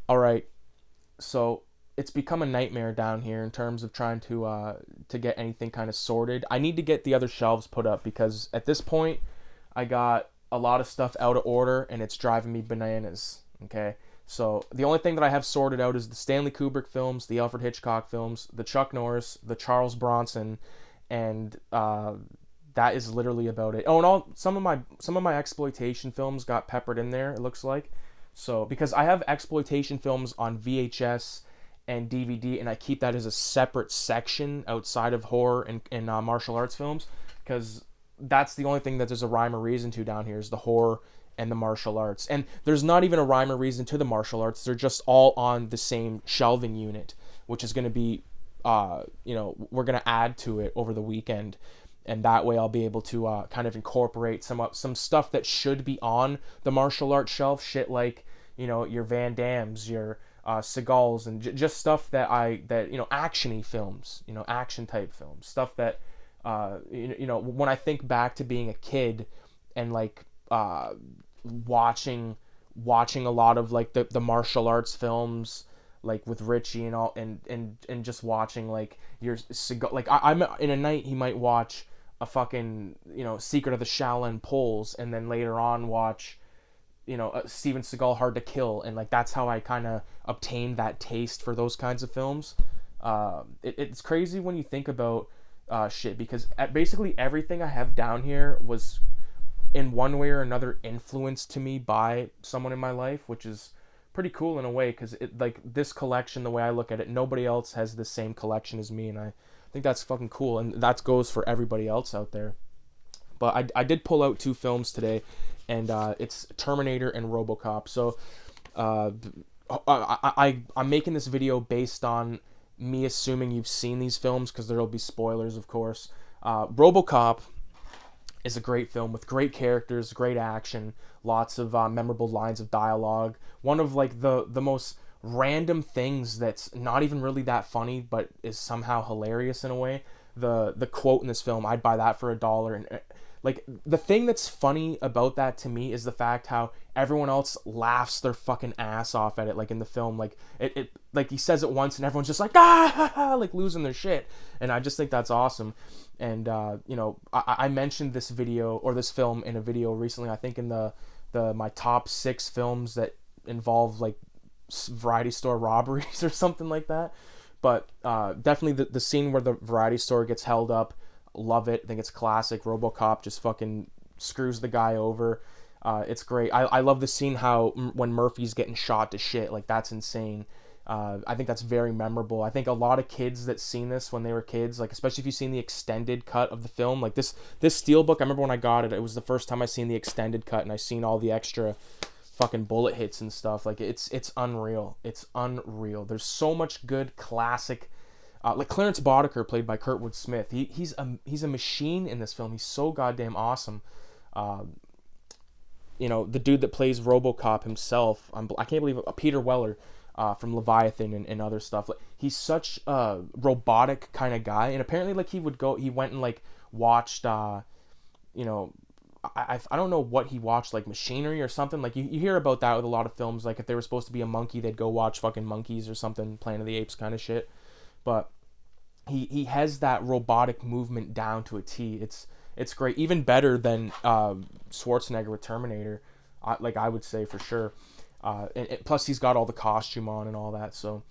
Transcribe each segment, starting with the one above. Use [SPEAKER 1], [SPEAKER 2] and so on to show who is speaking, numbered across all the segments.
[SPEAKER 1] All right, so it's become a nightmare down here in terms of trying to get anything kind of sorted. I need to get the other shelves put up because at this point I got a lot of stuff out of order and it's driving me bananas. Okay, so the only thing that I have sorted out is the Stanley Kubrick films, the Alfred Hitchcock films, the Chuck Norris, the Charles Bronson, and that is literally about it. Oh, and all some of my exploitation films got peppered in there. It looks like. So because I have exploitation films on VHS and DVD, and I keep that as a separate section outside of horror and martial arts films, because that's the only thing that there's a rhyme or reason to down here is the horror and the martial arts. And there's not even a rhyme or reason to the martial arts. They're just all on the same shelving unit, which is going to be, we're going to add to it over the weekend. And that way I'll be able to kind of incorporate some stuff that should be on the martial arts shelf, shit like, your Van Dams, your Seagulls, and just stuff that action-y films, action type films, stuff that when I think back to being a kid and like watching a lot of like the martial arts films, like with Richie and all, and just watching like your Seagal, like I'm in a night he might watch a fucking Secret of the Shaolin Poles, and then later on watch Steven Seagal Hard to Kill, and like that's how I kind of obtained that taste for those kinds of films. It's crazy when you think about shit, because basically everything I have down here was in one way or another influenced to me by someone in my life, which is pretty cool in a way, because it, like, this collection, the way I look at it, nobody else has the same collection as me, and I think that's fucking cool, and that goes for everybody else out there. But I did pull out two films today, and it's Terminator and RoboCop. So uh, I'm making this video based on me assuming you've seen these films, because there'll be spoilers, of course. RoboCop is a great film with great characters, great action, lots of memorable lines of dialogue. One of like the most random things that's not even really that funny, but is somehow hilarious in a way. The quote in this film, "I'd buy that for $1," and like the thing that's funny about that to me is the fact how everyone else laughs their fucking ass off at it. Like in the film, like it like he says it once and everyone's just like like losing their shit, and I just think that's awesome. And I mentioned this video or this film in a video recently. I think in the my top 6 films that involve like variety store robberies or something like that. But definitely the scene where the variety store gets held up, love it. I think it's classic. RoboCop just fucking screws the guy over. It's great. I love the scene how when Murphy's getting shot to shit, like that's insane. I think that's very memorable. I think a lot of kids that seen this when they were kids, like especially if you've seen the extended cut of the film, like this steelbook. I remember when I got it, it was the first time I seen the extended cut, and I seen all the extra fucking bullet hits and stuff. Like it's unreal. It's unreal. There's so much good classic. Like Clarence Boddicker, played by Kurtwood Smith. He's a machine in this film. He's so goddamn awesome. The dude that plays RoboCop himself, I can't believe it, Peter Weller, from Leviathan and other stuff. Like, he's such a robotic kind of guy, and apparently like he went and like watched I don't know what he watched, like Machinery or something. Like you hear about that with a lot of films. Like if they were supposed to be a monkey, they'd go watch fucking Monkeys or something, Planet of the Apes kind of shit. But he has that robotic movement down to a T. It's great, even better than Schwarzenegger with Terminator. I would say for sure. Plus he's got all the costume on and all that. So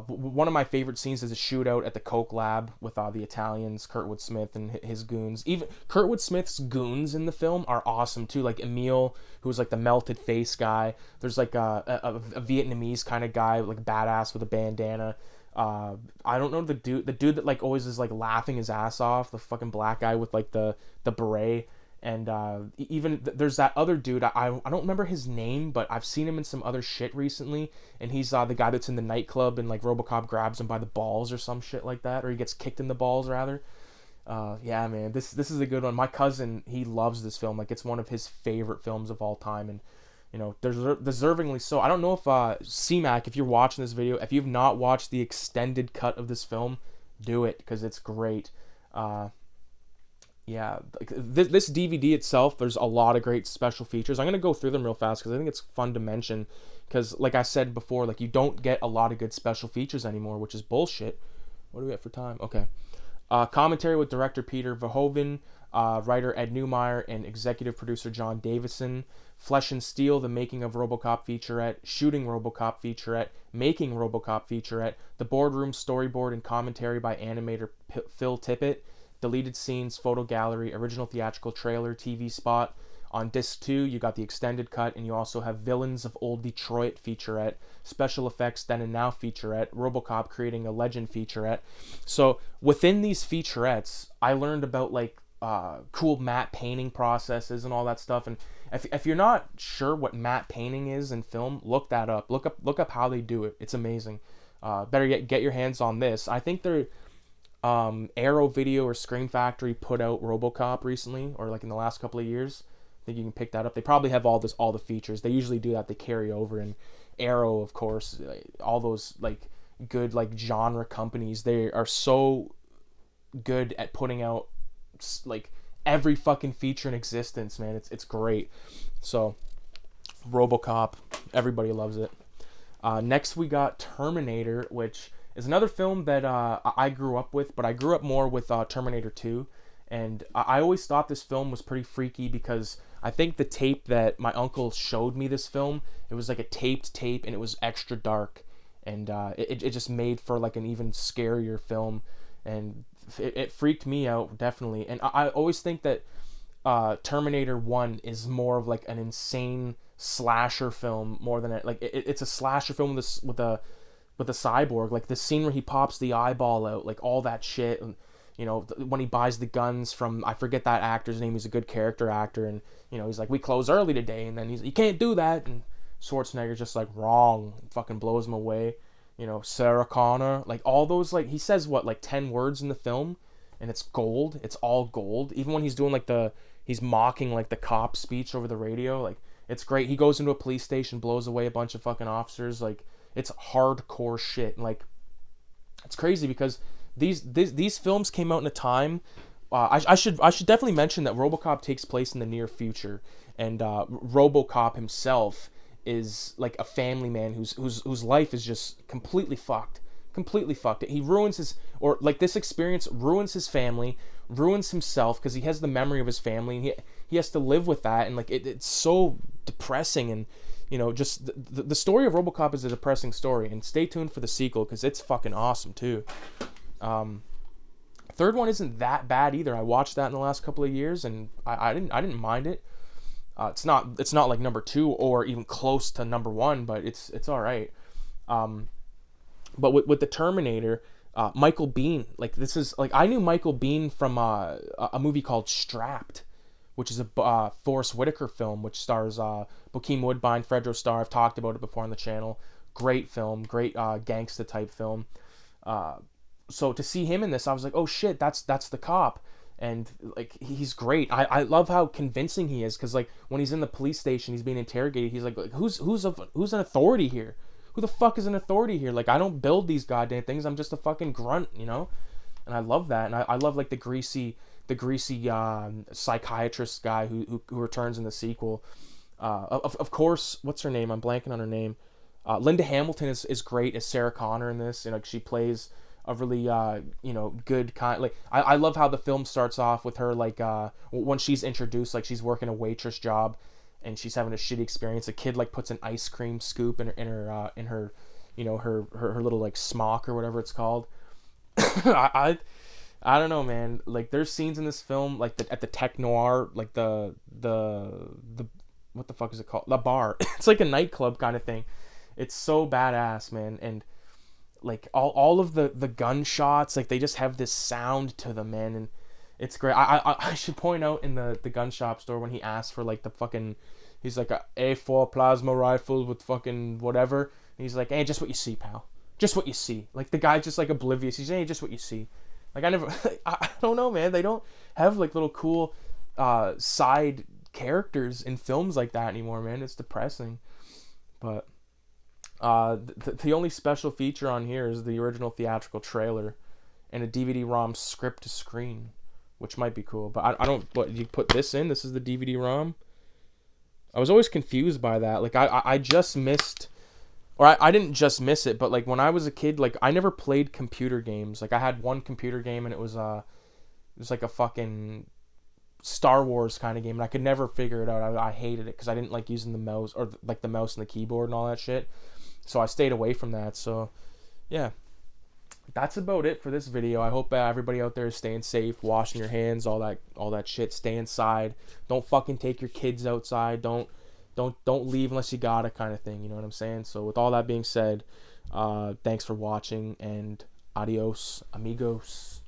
[SPEAKER 1] one of my favorite scenes is a shootout at the Coke lab with the Italians, Kurtwood Smith and his goons. Even Kurtwood Smith's goons in the film are awesome too. Like Emil, who's like the melted face guy. There's like a Vietnamese kind of guy, like badass with a bandana. I don't know the dude that like always is like laughing his ass off. The fucking black guy with like the beret. And even there's that other dude. I don't remember his name, but I've seen him in some other shit recently. And he's the guy that's in the nightclub and like RoboCop grabs him by the balls or some shit like that, or he gets kicked in the balls rather. Yeah, man, this is a good one. My cousin, he loves this film. Like it's one of his favorite films of all time, and deservingly so. I don't know if C-Mac, if you're watching this video, if you've not watched the extended cut of this film, do it because it's great. Yeah, like this DVD itself, there's a lot of great special features. I'm gonna go through them real fast because I think it's fun to mention. Because, like I said before, like you don't get a lot of good special features anymore, which is bullshit. What do we have for time? Okay. Commentary with director Peter Verhoeven, writer Ed Neumeyer, and executive producer John Davison. Flesh and Steel, the making of RoboCop featurette, shooting RoboCop featurette, making RoboCop featurette, the boardroom storyboard and commentary by animator Phil Tippett, deleted scenes, photo gallery, original theatrical trailer, TV spot. On disc 2, you got the extended cut, and you also have Villains of Old Detroit featurette, special effects then and now featurette, RoboCop creating a legend featurette. So within these featurettes, I learned about like cool matte painting processes and all that stuff. And if you're not sure what matte painting is in film, look that up. Look up how they do it. It's amazing. Better yet, get your hands on this. I think they're Arrow Video or Scream Factory put out RoboCop recently, or like in the last couple of years. I think you can pick that up. They probably have all the features. They usually do that. They carry over. And Arrow, of course, all those like good like genre companies, they are so good at putting out like every fucking feature in existence, man. It's great. So RoboCop, everybody loves it. Next we got Terminator, which is another film that I grew up with, but I grew up more with Terminator 2. And I always thought this film was pretty freaky because I think the tape that my uncle showed me this film, it was like a taped tape and it was extra dark. And it just made for like an even scarier film. And it freaked me out, definitely. And I always think that Terminator 1 is more of like an insane slasher film more than it's a slasher film with a cyborg. Like the scene where he pops the eyeball out, like all that shit. And you know, when he buys the guns from, I forget that actor's name, he's a good character actor, and you know, he's like, we close early today, and then he's, you can't do that, and Schwarzenegger's just like, wrong, fucking blows him away. You know, Sarah Connor, like all those, like he says what, like 10 words in the film, and it's gold. It's all gold. Even when he's doing like he's mocking like the cop speech over the radio, like it's great. He goes into a police station, blows away a bunch of fucking officers. Like it's hardcore shit. And, like it's crazy because these films came out in a time. I should definitely mention that RoboCop takes place in the near future, and RoboCop himself is like a family man whose life is just completely fucked. He ruins his, or like this experience ruins his family, ruins himself because he has the memory of his family, and he has to live with that, and like it's so depressing. And you know, just the story of RoboCop is a depressing story, and stay tuned for the sequel because it's fucking awesome too. Third one isn't that bad either. I watched that in the last couple of years, and I didn't mind it. It's not like number 2 or even close to number 1, but it's all right. But with the Terminator, Michael Biehn, like this is like, I knew Michael Biehn from a movie called Strapped, which is a Forrest Whitaker film, which stars Bokeem Woodbine, Fredro Starr. I've talked about it before on the channel. Great film, great gangsta type film. So to see him in this, I was like, oh shit, that's the cop. And like he's great. I love how convincing he is, because like when he's in the police station, he's being interrogated. He's like who's an authority here? Who the fuck is an authority here? Like I don't build these goddamn things. I'm just a fucking grunt, you know. And I love that. And I love like the greasy psychiatrist guy who returns in the sequel. Of course, what's her name? I'm blanking on her name. Linda Hamilton is great as Sarah Connor in this. You know, she plays a really good kind. Like I love how the film starts off with her like when she's introduced, like she's working a waitress job and she's having a shitty experience. A kid like puts an ice cream scoop in her little like smock or whatever it's called. I don't know, man. Like there's scenes in this film like at the Tech Noir, like the what the fuck is it called? La Bar. It's like a nightclub kind of thing. It's so badass, man. And like all of the gunshots, like they just have this sound to them, man, and it's great. I should point out in the gun shop store when he asks for like the fucking, he's like a A4 plasma rifle with fucking whatever, and he's like, hey, just what you see, pal, just what you see. Like the guy's just like oblivious. He's hey, just what you see. Like I don't know, man. They don't have like little cool side characters in films like that anymore, man. It's depressing. But the only special feature on here is the original theatrical trailer and a DVD-ROM script to screen. which might be cool. But I don't. What you put this in? This is the DVD-ROM. I was always confused by that. Like I just missed, or I didn't just miss it, but like when I was a kid, like I never played computer games. Like I had one computer game and it was like a fucking Star Wars kind of game, and I could never figure it out. I hated it because I didn't like using the mouse or like the mouse and the keyboard and all that shit. So I stayed away from that. So yeah, that's about it for this video. I hope everybody out there is staying safe, washing your hands, all that shit. Stay inside. Don't fucking take your kids outside. Don't leave unless you gotta, kind of thing. You know what I'm saying? So with all that being said, thanks for watching and adios, amigos.